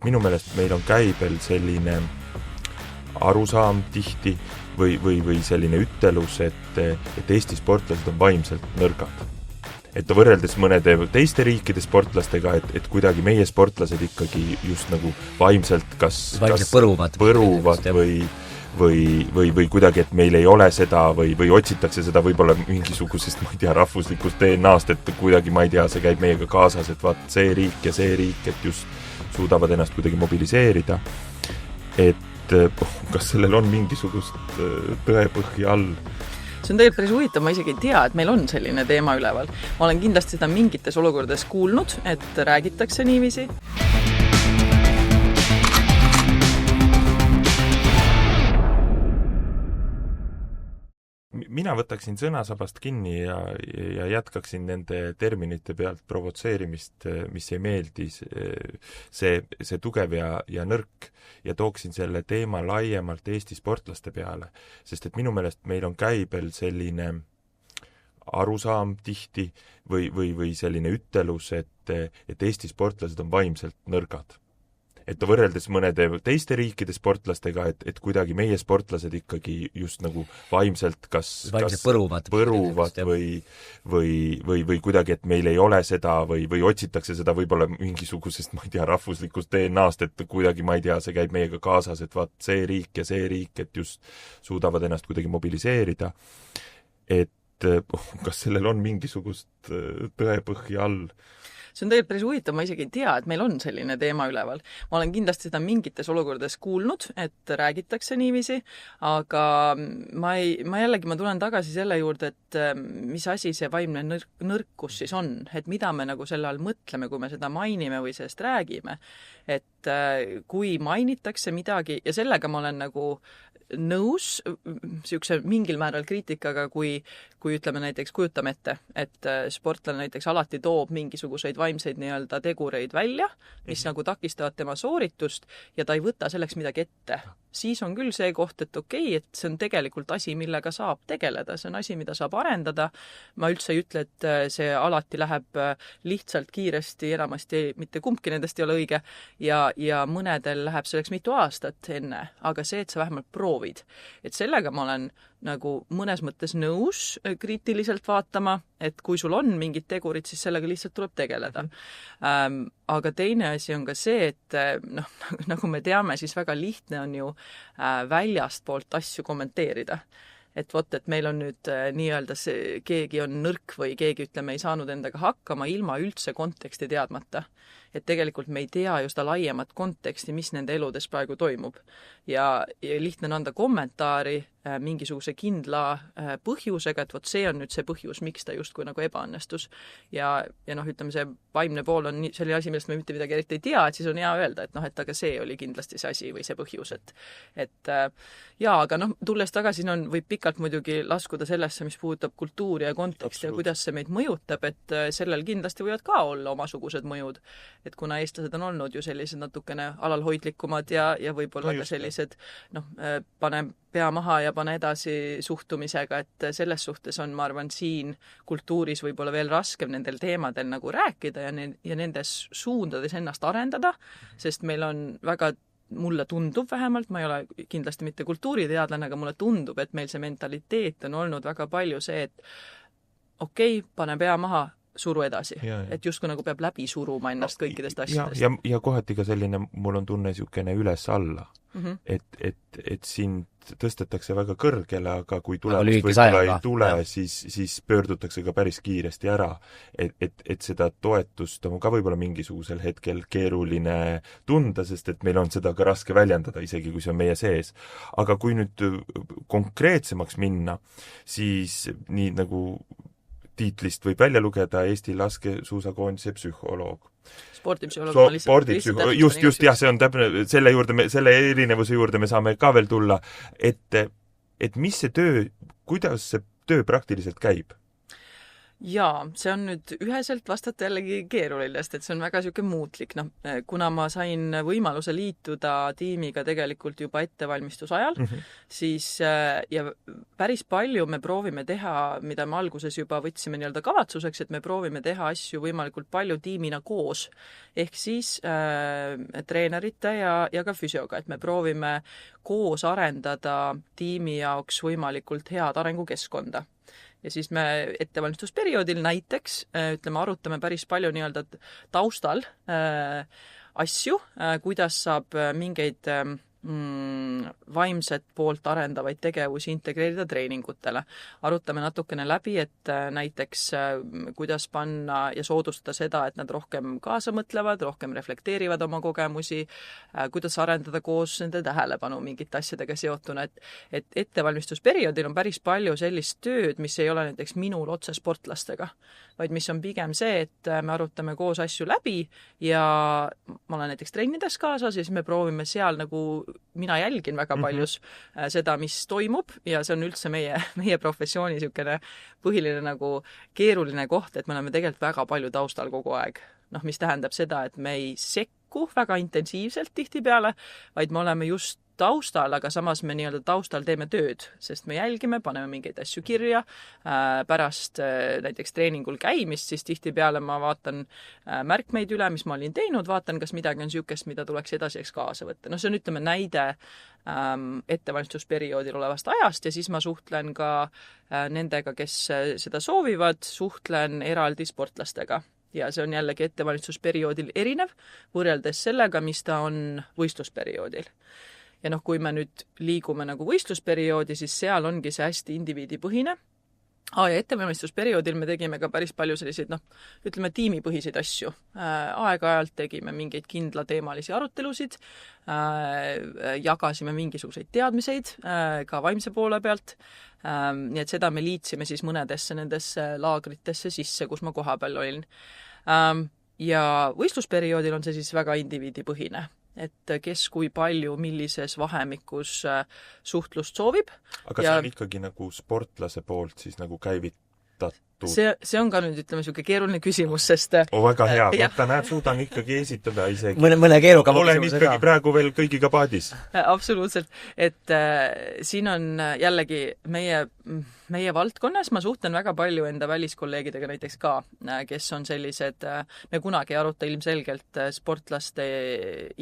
minu meelest meil on käibel selline arusaam tihti või selline ütelus, et Eesti sportlased on vaimselt nõrgad. Et võrreldes mõnede teiste riikide sportlastega, et kuidagi meie sportlased ikkagi just nagu vaimselt kas põruvad või kuidagi, et meil ei ole seda või otsitakse seda võib-olla mingisugusest, ma ei tea, rahvuslikust DNA-st, et kuidagi, ma ei tea, see käib meiega kaasas, et vaat see riik, et just suudavad ennast kuidagi mobiliseerida. Et kas sellel on mingisugust tõepõhja all? See on tegelikult päris huvitav, ma isegi ei tea, et meil on selline teema üleval. Ma olen kindlasti seda mingites olukordades kuulnud, et räägitakse niiviisi. Mina võtaksin sõnasabast kinni ja jätkaksin nende terminite pealt provotseerimist, mis ei meeldi, see tugev ja nõrk, ja tooksin selle teema laiemalt Eesti sportlaste peale, sest et minu meelest meil on käibel selline arusaam tihti või selline ütelus, et Eesti sportlased on vaimselt nõrgad. Et võrreldes mõnede teiste riikide sportlastega, et kuidagi meie sportlased ikkagi just nagu vaimselt kas põruvad või kuidagi, et meil ei ole seda või otsitakse seda võib-olla mingisugusest, ma ei tea, rahvuslikust DNA-st, et kuidagi, ma ei tea, see käib meiega kaasas, et vaat see riik, et just suudavad ennast kuidagi mobiliseerida. Et kas sellel on mingisugust tõepõhja all? See on tegelikult päris huvitav, ma isegi ei tea, et meil on selline teema üleval. Ma olen kindlasti seda mingites olukordades kuulnud, et räägitakse niiviisi, aga ma tulen tagasi selle juurde, et mis asi see vaimne nõrkus siis on, et mida me nagu selle all mõtleme, kui me seda mainime või sellest räägime. Et kui mainitakse midagi, ja sellega ma olen nagu nõus siukse mingil määral kriitikaga, kui ütleme näiteks kujutame ette, et sportlane näiteks alati toob mingisuguseid vaimseid nii-öelda tegureid välja, mis nagu takistavad tema sooritust ja ta ei võta selleks midagi ette. Siis on küll see koht, et okei, et see on tegelikult asi, millega saab tegeleda, see on asi, mida saab arendada. Ma üldse ei ütle, et see alati läheb lihtsalt kiiresti, enamasti mitte kumbki nendest ei ole õige ja mõnedel läheb selleks mitu aastat enne, aga see, et sa vähemalt proovid. Et sellega ma olen nagu mõnes mõttes nõus kriitiliselt vaatama, et kui sul on mingid tegurid, siis sellega lihtsalt tuleb tegeleda. Aga teine asi on ka see, et nagu me teame, siis väga lihtne on ju väljast poolt asju kommenteerida. Et et meil on nüüd nii-öelda keegi on nõrk või keegi, ütleme, ei saanud endaga hakkama ilma üldse konteksti teadmata. Et tegelikult me ei tea ju seda laiemat konteksti, mis nende eludes praegu toimub. Ja lihtne on anda kommentaari mingisuguse kindla põhjusega, et see on nüüd see põhjus, miks ta justkui nagu ebaõnnestus. Ja ütleme, see vaimne pool on selline asi, millest me mitte midagi eriti ei tea, et siis on hea öelda, et aga see oli kindlasti see asi või see põhjus. Aga tulles tagasi, võib pikalt muidugi laskuda sellesse, mis puudutab kultuuri ja konteksti ja kuidas see meid mõjutab, et sellel kindlasti võivad ka olla omasugused mõjud. Et kuna eestlased on olnud ju sellised natukene alalhoidlikumad ja võib-olla ka sellised, pane pea maha ja pane edasi suhtumisega, et selles suhtes on, ma arvan, siin kultuuris võib-olla veel raskem nendel teemadel nagu rääkida ja nendes suundades ennast arendada, sest meil on väga, mulle tundub vähemalt, ma ei ole kindlasti mitte kultuuriteadlane, aga mulle tundub, et meil see mentaliteet on olnud väga palju see, et okei, pane pea maha, suru edasi. Et justkui nagu peab läbi suruma ennast kõikidest asjadest. Ja kohati ka selline, mul on tunne niisugune üles alla. Et sind tõstetakse väga kõrgele, aga kui tulemust võib-olla ei tule, siis pöördutakse ka päris kiiresti ära. Et seda toetust on ka võib-olla mingisugusel hetkel keeruline tunda, sest et meil on seda ka raske väljendada, isegi kui see on meie sees. Aga kui nüüd konkreetsemaks minna, siis nii nagu tiitlist võib välja lugeda Eesti laskesuusakoondise psühholoog. Spordipsühholoog. Just, jah, see on täpne, selle erinevuse juurde me saame ka veel tulla, et mis see töö, kuidas see töö praktiliselt käib? Jaa, see on nüüd üheselt vastata jällegi keeruline, sest et see on väga niisugune muutlik. Noh, kuna ma sain võimaluse liituda tiimiga tegelikult juba ettevalmistusajal, siis ja päris palju me proovime teha, mida me alguses juba võtsime nii-öelda kavatsuseks, et me proovime teha asju võimalikult palju tiimina koos. Ehk siis treenerite ja ka füsioga, et me proovime koos arendada tiimi jaoks võimalikult head arengukeskkonda. Ja siis me ettevalmistusperioodil näiteks, ütleme, arutame päris palju nii-öelda taustal asju, kuidas saab mingeid vaimset poolt arendavaid tegevusi integreerida treeningutele. Arutame natukene läbi, et näiteks kuidas panna ja soodustada seda, et nad rohkem kaasa mõtlevad, rohkem reflekteerivad oma kogemusi, kuidas arendada koos nende tähelepanu mingite asjadega seotuna, et ettevalmistusperioodil on päris palju sellist tööd, mis ei ole näiteks minul otse sportlastega, vaid mis on pigem see, et me arutame koos asju läbi ja ma olen näiteks trennides kaasas ja siis me proovime seal nagu mina jälgin väga paljus seda, mis toimub ja see on üldse meie professiooni niisugune põhiline nagu keeruline koht, et me oleme tegelikult väga palju taustal kogu aeg. Noh, mis tähendab seda, et me ei sekku väga intensiivselt tihtipeale, vaid me oleme just taustal, aga samas me nii-öelda taustal teeme tööd, sest me jälgime, paneme mingeid asju kirja, pärast näiteks treeningul käimist, siis tihtipeale ma vaatan märkmeid üle, mis ma olin teinud, vaatan, kas midagi on niisugust, mida tuleks edasiseks kaasa võtta. No see on, ütleme, näide ettevalmistusperioodil olevast ajast ja siis ma suhtlen ka nendega, kes seda soovivad, suhtlen eraldi sportlastega. Ja see on jällegi ettevalmistusperioodil erinev, võrreldes sellega, mis ta on võistlusperioodil. Ja noh, kui me nüüd liigume nagu võistlusperioodi, siis seal ongi see hästi indiviidipõhine. Ja ettevalmistusperioodil me tegime ka päris palju selliseid, ütleme, tiimipõhiseid asju. Aeg-ajalt tegime mingeid kindlateemalisi arutelusid, jagasime mingisuguseid teadmiseid ka vaimse poole pealt. Nii et seda me liitsime siis mõnedesse nendesse laagritesse sisse, kus ma kohapeal olin. Ja võistlusperioodil on see siis väga indiviidipõhine. Et kes kui palju, millises vahemikus suhtlust soovib. Aga see on ikkagi nagu sportlase poolt siis nagu käivitatud? See on ka nüüd, ütleme, niisugune keeruline küsimus, sest väga hea, vaata, näed, suudan ikkagi esitada isegi. Mõne keerukama olen ikkagi praegu veel kõigiga paadis. Absoluutselt, et siin on jällegi meie valdkonnas, ma suhtlen väga palju enda väliskolleegidega näiteks ka, kes on sellised, me kunagi ei aruta ilmselgelt sportlaste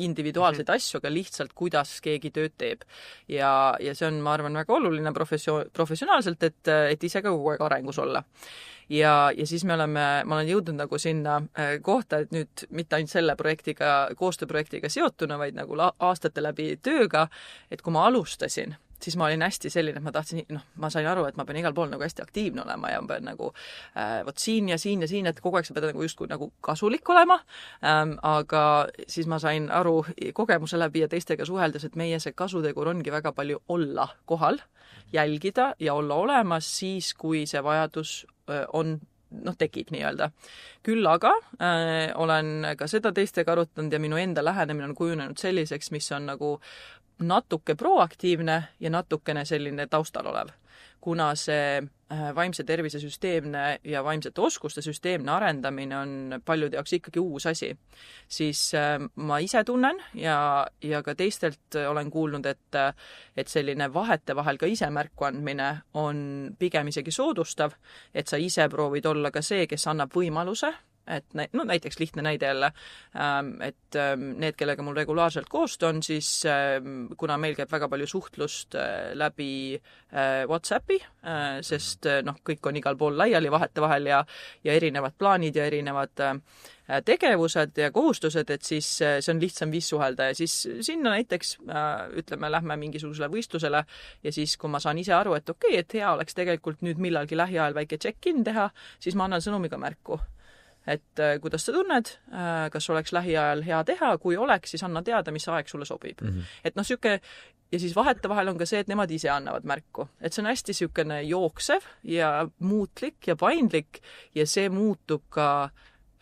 individuaalseid asju, aga lihtsalt, kuidas keegi tööd teeb. Ja see on, ma arvan, väga oluline professionaalselt, et ise ka kogu aeg arengus olla. Ja siis ma olen jõudnud nagu sinna kohta, et nüüd mitte ainult selle koostööprojektiga seotuna, vaid nagu aastate läbi tööga, et kui ma alustasin, siis ma olin hästi selline, et ma tahtsin, ma sain aru, et ma pean igal pool nagu hästi aktiivne olema ja ma pean nagu vot siin ja siin ja siin, et kogu aeg sa pead nagu justkui nagu kasulik olema, aga siis ma sain aru kogemuse läbi ja teistega suheldes, et meie see kasutegur ongi väga palju olla kohal, jälgida ja olla olemas siis, kui see vajadus tekib nii-öelda. Küll aga olen ka seda teistega arutanud ja minu enda lähenemine on kujunenud selliseks, mis on nagu natuke proaktiivne ja natukene selline taustal olev. Kuna see vaimse tervise süsteemne ja vaimsete oskuste süsteemne arendamine on paljude jaoks ikkagi uus asi, siis ma ise tunnen ja ka teistelt olen kuulnud, et selline vahel ka ise märku andmine on pigem isegi soodustav, et sa ise proovid olla ka see, kes annab võimaluse, et näiteks lihtne näide jälle, et need, kellega mul regulaarselt koostöö on, siis kuna meil käib väga palju suhtlust läbi WhatsAppi, sest kõik on igal pool laiali vahetevahel ja erinevad plaanid ja erinevad tegevused ja kohustused, et siis see on lihtsam viis suhelda ja siis sinna näiteks, ütleme, lähme mingisugusele võistlusele ja siis, kui ma saan ise aru, et okei, et hea oleks tegelikult nüüd millalgi lähiajal väike check-in teha, siis ma annan sõnumiga märku. Et kuidas sa tunned, kas oleks lähiajal hea teha, kui oleks, siis anna teada, mis aeg sulle sobib. Et siuke, ja siis vahetevahel on ka see, et nemad ise annavad märku. Et see on hästi siukene jooksev ja muutlik ja paindlik ja see muutub ka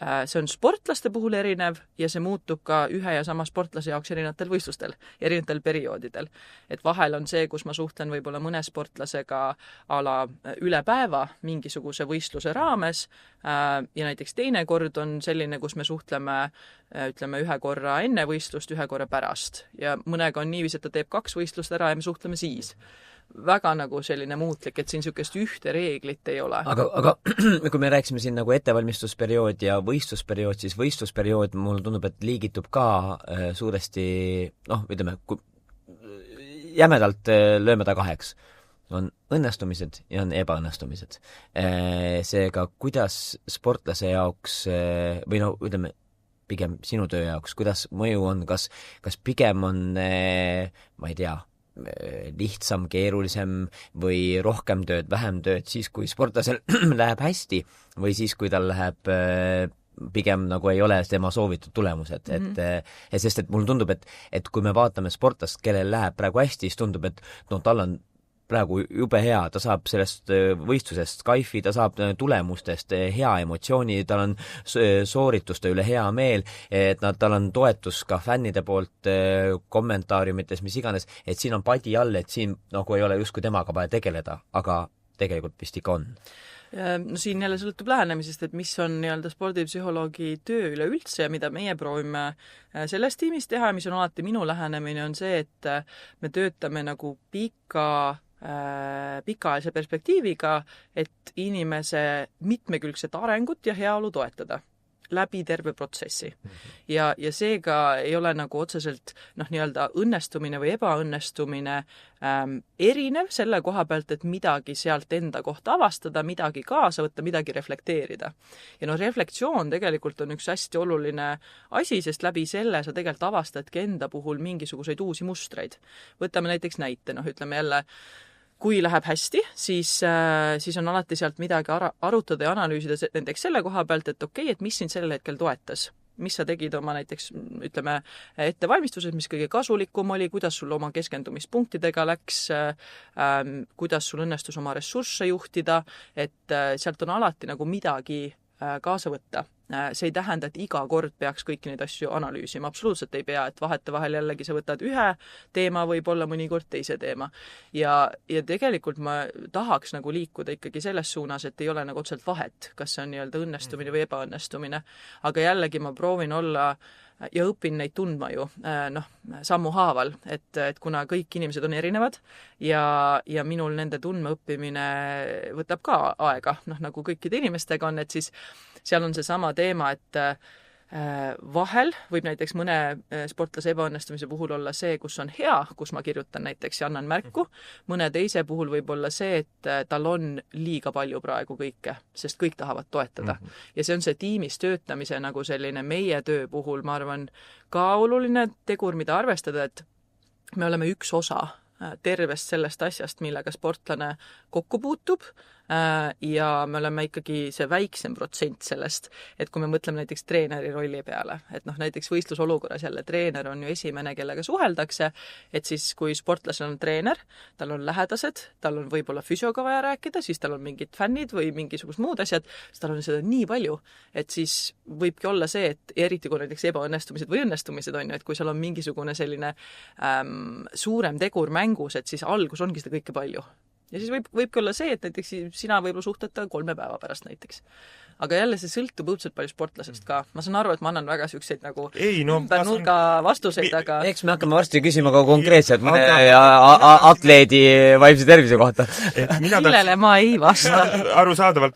see on sportlaste puhul erinev ja see muutub ka ühe ja sama sportlase jaoks erinevatel võistlustel, erinevatel perioodidel. Et vahel on see, kus ma suhtlen võib-olla mõne sportlasega ala üle päeva mingisuguse võistluse raames ja näiteks teine kord on selline, kus me suhtleme ütleme ühe korra enne võistlust, ühe korra pärast. Ja mõnega on niiviisi, et ta teeb 2 võistlust ära ja me suhtleme siis. Väga nagu selline muutlik, et siin niisugust ühte reeglit ei ole. Aga kui me rääksime siin nagu ettevalmistusperiood ja võistlusperiood, siis võistlusperiood mulle tundub, et liigitub ka suuresti, ütleme, jämedalt lööme ta 2. On õnnestumised ja on ebaõnnestumised. Seega, kuidas sportlase jaoks või ütleme, pigem sinu töö jaoks, kuidas mõju on, kas pigem on, ma ei tea, lihtsam, keerulisem või rohkem tööd, vähem tööd siis, kui sportlasel läheb hästi või siis, kui tal läheb pigem nagu ei ole tema soovitud tulemused. Sest et mulle tundub, et kui me vaatame sportlast, kellel läheb praegu hästi, siis tundub, et tal on praegu jube hea, ta saab sellest võistlusest kaifi, ta saab tulemustest hea emotsiooni, tal on soorituste üle hea meel, et tal on toetus ka fännide poolt kommentaariumites, mis iganes, et siin on padi all, et siin nagu ei ole justkui temaga vaja tegeleda, aga tegelikult vist ikka on. No siin jälle sõltub lähenemisest, et mis on nii-öelda spordipsühholoogi töö üleüldse ja mida meie proovime selles tiimis teha, mis on alati minu lähenemine, on see, et me töötame nagu pikaajalise perspektiiviga, et inimese mitmekülgset arengut ja heaolu toetada läbi terve protsessi. Ja seega ei ole nagu otseselt nii-öelda õnnestumine või ebaõnnestumine erinev selle koha pealt, et midagi sealt enda kohta avastada, midagi kaasa võtta, midagi reflekteerida. Ja reflektsioon tegelikult on üks hästi oluline asi, sest läbi selle sa tegelikult avastadki enda puhul mingisuguseid uusi mustreid. Võtame näiteks näite, ütleme jälle, kui läheb hästi, siis on alati sealt midagi arutada ja analüüsida näiteks selle koha pealt, et et mis sind sellel hetkel toetas. Mis sa tegid oma näiteks, ütleme, ettevalmistuses, mis kõige kasulikum oli, kuidas sul oma keskendumispunktidega läks, kuidas sul õnnestus oma ressursse juhtida, et sealt on alati nagu midagi kaasa võtta. See ei tähenda, et iga kord peaks kõiki neid asju analüüsima. Absoluutselt ei pea, et vahetevahel jällegi sa võtad ühe teema, võib-olla mõnikord teise teema. Ja tegelikult ma tahaks nagu liikuda ikkagi selles suunas, et ei ole nagu otseselt vahet, kas see on nii-öelda õnnestumine või ebaõnnestumine. Aga jällegi ma proovin olla ja õpin neid tundma ju sammu haaval, et kuna kõik inimesed on erinevad ja minul nende tundma õppimine võtab ka aega, nagu kõikide inimestega on, et siis seal on see sama teema, et vahel võib näiteks mõne sportlase ebaõnnestumise puhul olla see, kus on hea, kus ma kirjutan näiteks ja annan märku, mõne teise puhul võib olla see, et tal on liiga palju praegu kõike, sest kõik tahavad toetada. Ja see on see tiimis töötamise nagu selline meie töö puhul, ma arvan, ka oluline tegur, mida arvestada, et me oleme üks osa tervest sellest asjast, millega sportlane kokku puutub ja me oleme ikkagi see väiksem protsent sellest, et kui me mõtleme näiteks treeneri rolli peale, et näiteks võistlusolukorras jälle treener on ju esimene, kellega suheldakse, et siis kui sportlasel on treener, tal on lähedased, tal on võib-olla füsioga vaja rääkida, siis tal on mingid fännid või mingisugused muud asjad, siis tal on seda nii palju, et siis võibki olla see, et eriti kui näiteks ebaõnnestumised või õnnestumised on ju, et kui seal on mingisugune selline suurem tegur mängus, et siis algus ongi seda kõike palju. Ja siis võibki olla see, et näiteks sina võib-olla suhtleta 3 päeva pärast näiteks. Aga jälle see sõltub õudselt palju sportlasest ka. Ma saan aru, et ma annan väga süükseid nagu nurga vastuseid, aga... Eks me hakkame varsti küsima ka konkreetselt mõne atleedi vaimse tervise kohta. Millele ma ei vasta. Arusaadavalt,